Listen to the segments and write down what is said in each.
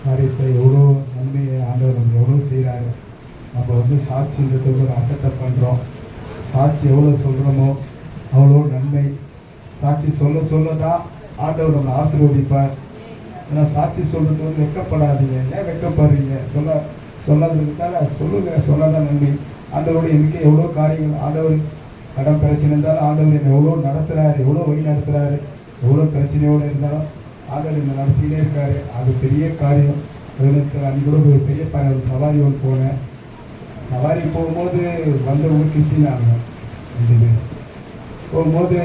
காரியத்தை எவ்வளோ நன்மையை ஆண்டவர் நம்ம எவ்வளோ செய்கிறாரு. நம்ம வந்து சாட்சின்றதுக்கு ஒரு அசட்டை பண்ணுறோம். சாட்சி எவ்வளோ சொல்கிறோமோ அவ்வளோ நன்மை. சாட்சி சொல்ல சொல்ல தான் ஆண்டவர் நம்மளை ஆசீர்வதிப்பார். ஏன்னா சாட்சி சொல்கிறது வந்து வெட்கப்படாதீங்க. ஏன் வெட்கப்படுறீங்க? சொல்லாததுக்காக சொல்லுங்கள், சொல்லாதான் நன்மை. ஆண்டவருடைய எண்ணிக்கை எவ்வளோ காரியங்கள். ஆண்டவர் கடன் பிரச்சனை இருந்தாலும் ஆண்டவர் என்னை எவ்வளோ நடத்துகிறாரு, எவ்வளோ வழி நடத்துகிறாரு. எவ்வளோ பிரச்சனையோடு இருந்தாலும் ஆண்டவர் என்னை நடத்திக்கிட்டே இருக்காரு. அது பெரிய காரியம். அன்றைக்கி கூட ஒரு பெரிய சவாரி ஒன்று போனேன். சவாரி போகும்போது வந்தவங்க கிறிஸ்டினாங்க 2 பேர். போகும்போது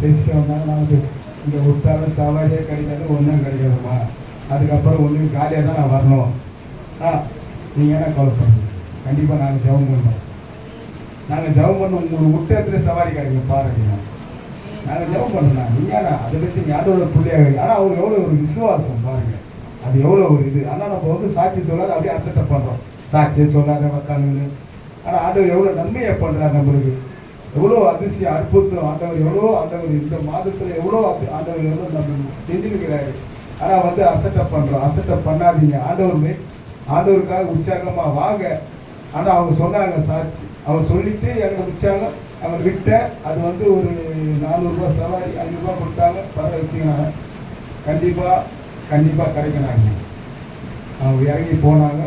பேசிட்டு வந்தாங்க. நாங்கள் இங்கே விட்டாலும் சவாரியே கிடைக்காது, ஒன்றும் கிடைக்காதுமா. அதுக்கப்புறம் ஒன்று காலியாக தான் நான் வரணும். நீங்கள் என்ன கவலைப்படுறீங்க? கண்டிப்பாக நாங்கள் ஜெபம் பண்ணோம். நாங்கள் ஜெபம் பண்ணோம். உங்களுக்கு விட்ட இடத்துல சவாரி கிடைக்கும் பாருங்க. நாங்கள் ஜெபம் பண்ணோம். நீங்கண்ணா அதை பற்றி ஞாபக பிள்ளையாக. ஆனால் அவங்க எவ்வளோ ஒரு விசுவாசம் பாருங்கள். அது எவ்வளோ ஒரு இது. ஆனால் நம்ம வந்து சாட்சி சொல்லாத அப்படியே அசட்டை பண்ணுறோம். சாட்சியை சொல்லாத உக்காந்துன்னு. ஆனால் ஆண்டவர் எவ்வளோ நன்மையை பண்ணுறாரு நம்மளுக்கு. எவ்வளோ அதிசயம் அற்புதம் ஆண்டவர். எவ்வளோ ஆண்டவர் இந்த மாதத்தில் எவ்வளோ ஆண்டவர் எவ்வளோ நம்ம செஞ்சுருக்கிறாரு. ஆனால் வந்து அசட்டை பண்ணுறோம். அசட்டை பண்ணாதீங்க. ஆண்டவருக்காக உற்சாகமாக வாங்க. ஆனால் அவங்க சொன்னாங்க சாட்சி. அவங்க சொல்லிவிட்டு எங்களை உற்சாகம் அவங்க விட்ட. அது வந்து ஒரு 400 ரூபா சவாரி 5 ரூபா கொடுத்தாங்க. பரவாயில்ல வச்சுக்கினாங்க. கண்டிப்பாக கிடைக்கிறாங்க. அவங்க இறங்கி போனாங்க.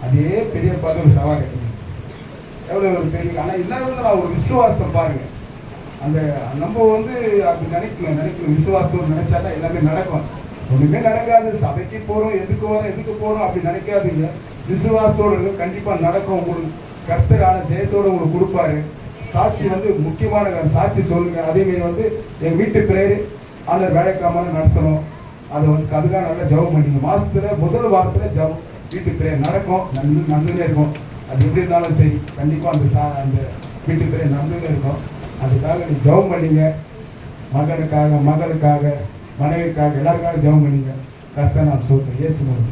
அதே பெரிய பகல் சவாரி எவ்வளோ ஒரு பெரிய. ஆனால் இல்லாதது நான் ஒரு விசுவாசம் பாருங்கள். அந்த நம்ம வந்து அப்படி நினைக்கணும். விசுவாசத்தோடு நினைச்சாதான் எல்லாமே நடக்கும். ஒன்றுமே நடக்காது. சபைக்கு போகிறோம், எதுக்கு போகிறோம் அப்படி நினைக்காதீங்க. விசுவாசத்தோடு கண்டிப்பாக நடக்கும். உங்களுக்கு கர்த்தரான ஜெயத்தோடு உங்களுக்கு கொடுப்பாரு. சாட்சி வந்து முக்கியமான சாட்சி சொல்லுங்கள். அதேமாரி வந்து எங்கள் வீட்டு பிரேயர் ஆண்டவர் வேலைக்காமல் நடத்தணும். அதை வந்து அதுக்காக நல்லா ஜெபம் பண்ணிங்க. மாதத்தில் முதல் வாரத்தில் ஜெபம் வீட்டு பிரேயர் நடக்கும். நன்மையாக இருக்கும். அது எப்படி இருந்தாலும் சரி கண்டிப்பாக அந்த வீட்டு பிரேயர் நன்மையாக இருக்கும். அதுக்காக நீ ஜெபம் பண்ணிங்க. மகனுக்காக மனைவிக்காக எல்லாருக்காக ஜெபம் பண்ணிங்க. கர்த்தர் நாம் சொல்கிறேன். இயேசு மூலம்